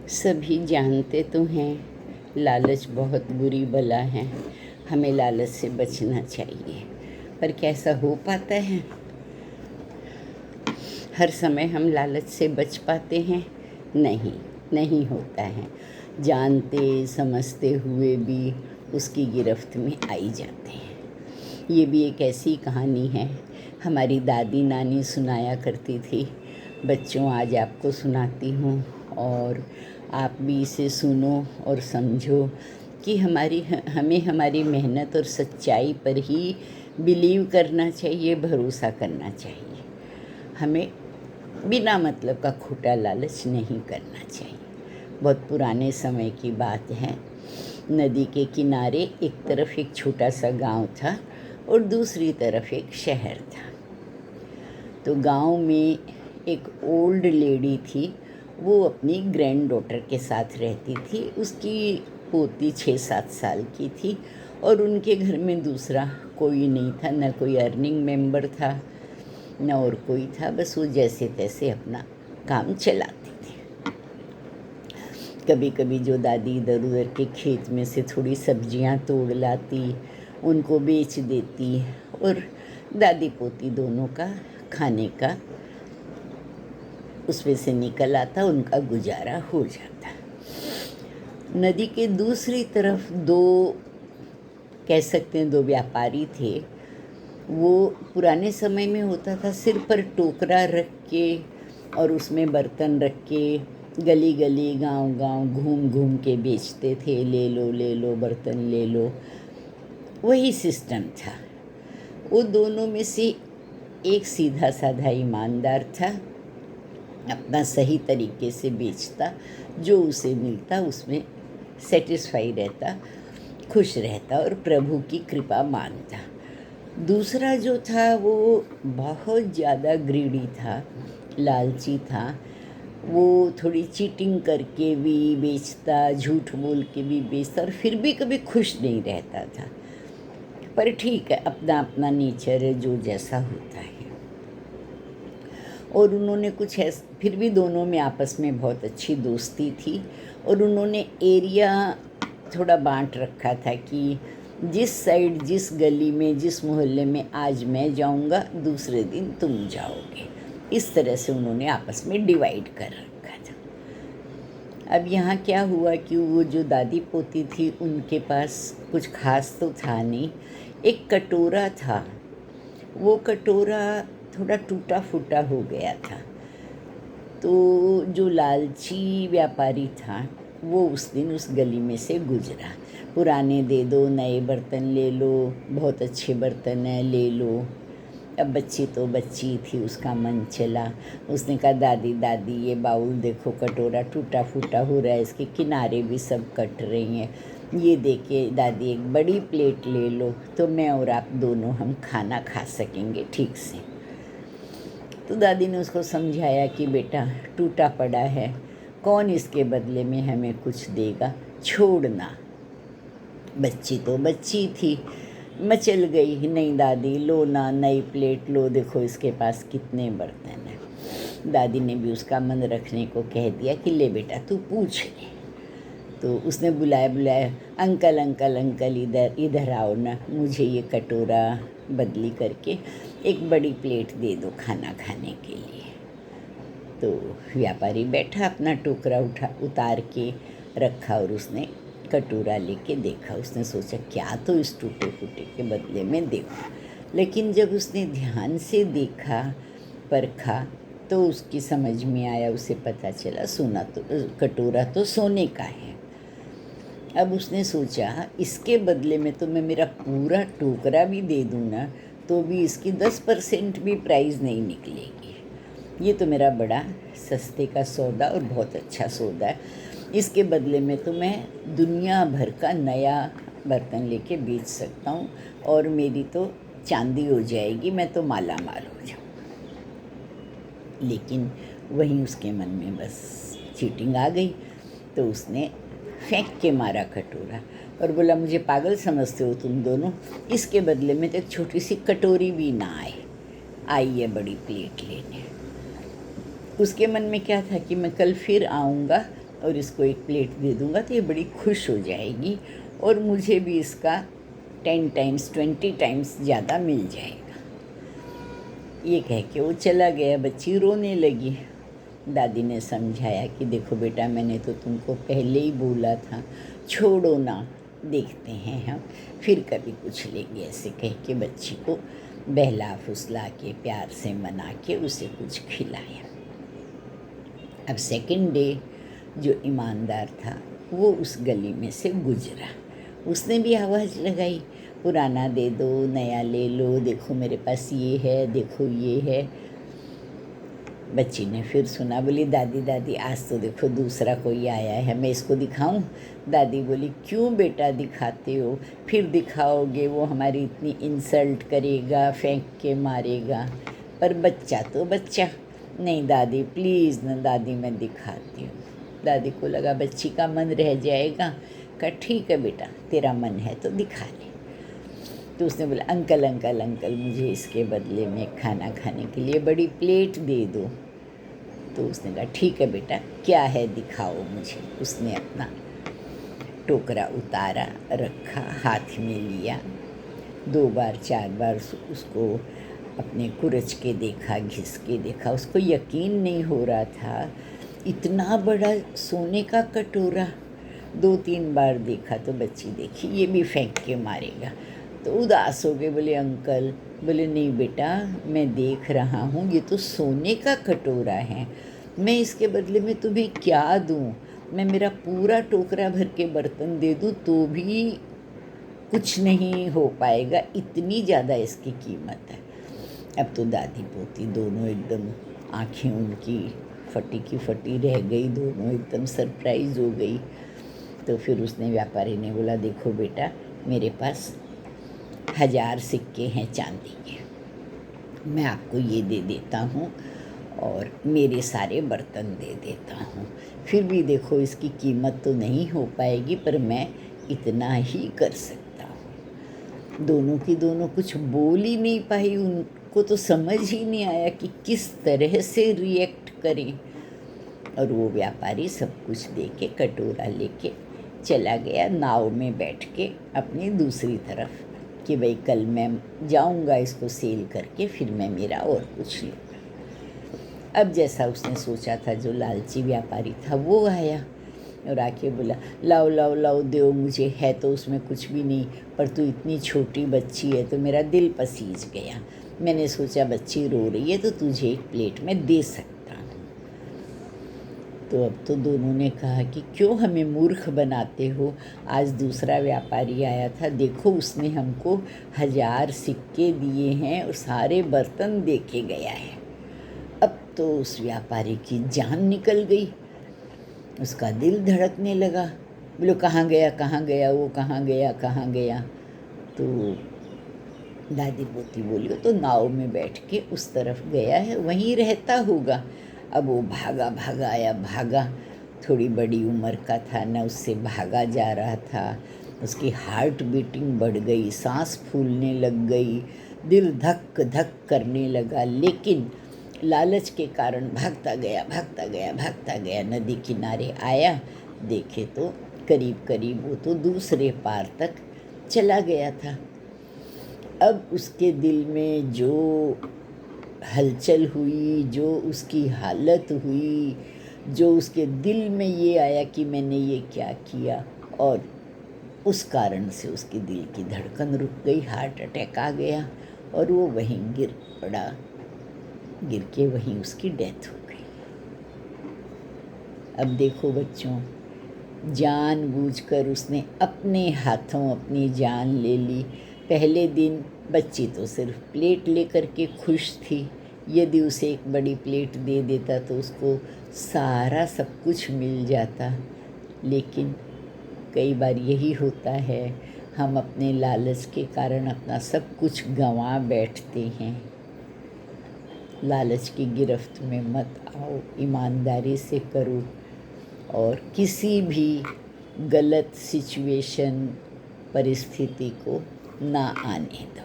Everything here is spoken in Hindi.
सभी जानते तो हैं लालच बहुत बुरी बला है। हमें लालच से बचना चाहिए, पर कैसा हो पाता है? हर समय हम लालच से बच पाते हैं? नहीं, नहीं होता है। जानते समझते हुए भी उसकी गिरफ्त में आई जाते हैं। ये भी एक ऐसी कहानी है, हमारी दादी नानी सुनाया करती थी। बच्चों, आज आपको सुनाती हूँ और आप भी इसे सुनो और समझो कि हमें हमारी मेहनत और सच्चाई पर ही बिलीव करना चाहिए, भरोसा करना चाहिए। हमें बिना मतलब का खोटा लालच नहीं करना चाहिए। बहुत पुराने समय की बात है। नदी के किनारे एक तरफ एक छोटा सा गांव था और दूसरी तरफ एक शहर था। तो गांव में एक ओल्ड लेडी थी। वो अपनी ग्रैंड डॉटर के साथ रहती थी। उसकी पोती 6-7 साल की थी और उनके घर में दूसरा कोई नहीं था, न कोई अर्निंग मेंबर था न और कोई था। बस वो जैसे तैसे अपना काम चलाती थी। कभी कभी जो दादी इधर उधर के खेत में से थोड़ी सब्जियां तोड़ लाती, उनको बेच देती और दादी पोती दोनों का खाने का उसमें से निकल आता, उनका गुजारा हो जाता। नदी के दूसरी तरफ दो, कह सकते हैं, दो व्यापारी थे। वो पुराने समय में होता था, सिर पर टोकरा रख के और उसमें बर्तन रख के गली गली गांव गांव घूम घूम के बेचते थे। ले लो बर्तन ले लो, वही सिस्टम था। वो दोनों में से एक सीधा साधा ईमानदार था, अपना सही तरीके से बेचता, जो उसे मिलता उसमें सेटिस्फाई रहता, खुश रहता और प्रभु की कृपा मांगता। दूसरा जो था वो बहुत ज़्यादा ग्रीडी था, लालची था। वो थोड़ी चीटिंग करके भी बेचता, झूठ बोल के भी बेचता और फिर भी कभी खुश नहीं रहता था। पर ठीक है, अपना अपना नेचर है, जो जैसा होता है। और उन्होंने फिर भी दोनों में आपस में बहुत अच्छी दोस्ती थी और उन्होंने एरिया थोड़ा बांट रखा था कि जिस साइड, जिस गली में, जिस मोहल्ले में आज मैं जाऊंगा, दूसरे दिन तुम जाओगे। इस तरह से उन्होंने आपस में डिवाइड कर रखा था। अब यहाँ क्या हुआ कि वो जो दादी पोती थी, उनके पास कुछ खास तो था नहीं। एक कटोरा था, वो कटोरा थोड़ा टूटा फूटा हो गया था। तो जो लालची व्यापारी था वो उस दिन उस गली में से गुजरा। पुराने दे दो, नए बर्तन ले लो, बहुत अच्छे बर्तन हैं ले लो। अब बच्ची तो बच्ची थी, उसका मन चला। उसने कहा, दादी दादी ये बाउल देखो, कटोरा टूटा फूटा हो रहा है, इसके किनारे भी सब कट रही हैं। ये देखिए दादी, एक बड़ी प्लेट ले लो तो मैं और आप दोनों हम खाना खा सकेंगे ठीक से। तो दादी ने उसको समझाया कि बेटा, टूटा पड़ा है, कौन इसके बदले में हमें कुछ देगा, छोड़ना। बच्ची तो बच्ची थी, मचल गई, नहीं दादी लो ना, नई प्लेट लो, देखो इसके पास कितने बर्तन हैं। दादी ने भी उसका मन रखने को कह दिया कि ले बेटा तू पूछ ले। तो उसने बुलाया बुलाया, अंकल अंकल अंकल, इधर इधर आओ ना, मुझे ये कटोरा बदली करके एक बड़ी प्लेट दे दो खाना खाने के लिए। तो व्यापारी बैठा, अपना टोकरा उतार के रखा और उसने कटोरा लेके देखा। उसने सोचा क्या तो इस टूटे फूटे के बदले में देऊँ। लेकिन जब उसने ध्यान से देखा, परखा, तो उसकी समझ में आया, उसे पता चला सोना तो, कटोरा तो सोने का है। अब उसने सोचा, इसके बदले में तो मैं मेरा पूरा टोकरा भी दे दूँ ना, तो भी इसकी 10% भी प्राइस नहीं निकलेगी। ये तो मेरा बड़ा सस्ते का सौदा और बहुत अच्छा सौदा है। इसके बदले में तो मैं दुनिया भर का नया बर्तन लेके बेच सकता हूँ और मेरी तो चांदी हो जाएगी, मैं तो माला माल हो जाऊँ। लेकिन वहीं उसके मन में बस चीटिंग आ गई। तो उसने फेंक के मारा कटोरा और बोला, मुझे पागल समझते हो तुम दोनों, इसके बदले में तो एक छोटी सी कटोरी भी ना आई है बड़ी प्लेट लेने। उसके मन में क्या था कि मैं कल फिर आऊँगा और इसको एक प्लेट दे दूँगा तो ये बड़ी खुश हो जाएगी और मुझे भी इसका 10 टाइम्स 20 टाइम्स ज़्यादा मिल जाएगा। ये कह के वो चला गया। बच्ची रोने लगी। दादी ने समझाया कि देखो बेटा, मैंने तो तुमको पहले ही बोला था, छोड़ो ना, देखते हैं हम फिर कभी कुछ लेंगे। ऐसे कह के बच्ची को बहला फुसला के प्यार से मना के उसे कुछ खिलाया। अब सेकंड डे जो ईमानदार था वो उस गली में से गुजरा। उसने भी आवाज़ लगाई, पुराना दे दो, नया ले लो, देखो मेरे पास ये है, देखो ये है। बच्ची ने फिर सुना, बोली दादी दादी आज तो देखो दूसरा कोई आया है, मैं इसको दिखाऊं? दादी बोली क्यों बेटा दिखाते हो, फिर दिखाओगे वो हमारी इतनी इंसल्ट करेगा, फेंक के मारेगा। पर बच्चा तो बच्चा, नहीं दादी प्लीज़ ना दादी, मैं दिखाती हूँ। दादी को लगा बच्ची का मन रह जाएगा। कहा ठीक है बेटा, तेरा मन है तो दिखा ले। तो उसने बोला अंकल अंकल अंकल, मुझे इसके बदले में खाना खाने के लिए बड़ी प्लेट दे दो। तो उसने कहा ठीक है बेटा, क्या है दिखाओ मुझे। उसने अपना टोकरा उतारा, रखा, हाथ में लिया, 2 बार 4 बार उसको अपने कुरच के देखा, घिस के देखा। उसको यकीन नहीं हो रहा था, इतना बड़ा सोने का कटोरा। 2-3 बार देखा तो बच्ची देखी ये भी फेंक के मारेगा। तो उदास हो गए, बोले अंकल, बोले नहीं बेटा, मैं देख रहा हूँ ये तो सोने का कटोरा है, मैं इसके बदले में तुम्हें क्या दूँ? मैं मेरा पूरा टोकरा भर के बर्तन दे दूँ तो भी कुछ नहीं हो पाएगा, इतनी ज़्यादा इसकी कीमत है। अब तो दादी पोती दोनों एकदम, आँखें उनकी फटी की फटी रह गई, दोनों एकदम सरप्राइज़ हो गई। तो फिर उसने व्यापारी ने बोला देखो बेटा, मेरे पास 1000 सिक्के हैं चांदी के, मैं आपको ये दे देता हूँ और मेरे सारे बर्तन दे देता हूँ। फिर भी देखो इसकी कीमत तो नहीं हो पाएगी, पर मैं इतना ही कर सकता हूँ। दोनों की दोनों कुछ बोल ही नहीं पाई, उनको तो समझ ही नहीं आया कि किस तरह से रिएक्ट करें। और वो व्यापारी सब कुछ दे के कटोरा लेके चला गया, नाव में बैठ के अपनी दूसरी तरफ, कि भाई कल मैं जाऊंगा इसको सेल करके, फिर मैं मेरा और कुछ लूँगा। अब जैसा उसने सोचा था, जो लालची व्यापारी था वो आया और आके बोला लाओ लाओ लाओ, दो मुझे, है तो उसमें कुछ भी नहीं, पर तू इतनी छोटी बच्ची है तो मेरा दिल पसीज गया। मैंने सोचा बच्ची रो रही है तो तुझे एक प्लेट में दे सकता हूँ। तो अब तो दोनों ने कहा कि क्यों हमें मूर्ख बनाते हो। आज दूसरा व्यापारी आया था, देखो उसने हमको 1000 सिक्के दिए हैं और सारे बर्तन दे के गया है। अब तो उस व्यापारी की जान निकल गई, उसका दिल धड़कने लगा। बोलो कहाँ गया कहाँ गया, वो कहाँ गया कहाँ गया। तो दादी पोती बोली तो नाव में बैठ के उस तरफ गया है, वहीं रहता होगा। अब वो भागा भागा आया, भागा, थोड़ी बड़ी उम्र का था ना, उससे भागा जा रहा था। उसकी हार्ट बीटिंग बढ़ गई, सांस फूलने लग गई, दिल धक धक करने लगा। लेकिन लालच के कारण भागता गया भागता गया भागता गया। नदी किनारे आया, देखे तो करीब करीब वो तो दूसरे पार तक चला गया था। अब उसके दिल में जो हलचल हुई, जो उसकी हालत हुई, जो उसके दिल में ये आया कि मैंने ये क्या किया, और उस कारण से उसके दिल की धड़कन रुक गई, हार्ट अटैक आ गया और वो वहीं गिर पड़ा। गिर के वहीं उसकी डेथ हो गई। अब देखो बच्चों, जानबूझकर उसने अपने हाथों अपनी जान ले ली। पहले दिन बच्ची तो सिर्फ प्लेट लेकर के खुश थी, यदि उसे एक बड़ी प्लेट दे देता तो उसको सारा सब कुछ मिल जाता। लेकिन कई बार यही होता है, हम अपने लालच के कारण अपना सब कुछ गंवा बैठते हैं। लालच की गिरफ्त में मत आओ, ईमानदारी से करो और किसी भी गलत सिचुएशन परिस्थिति को ना आने दो।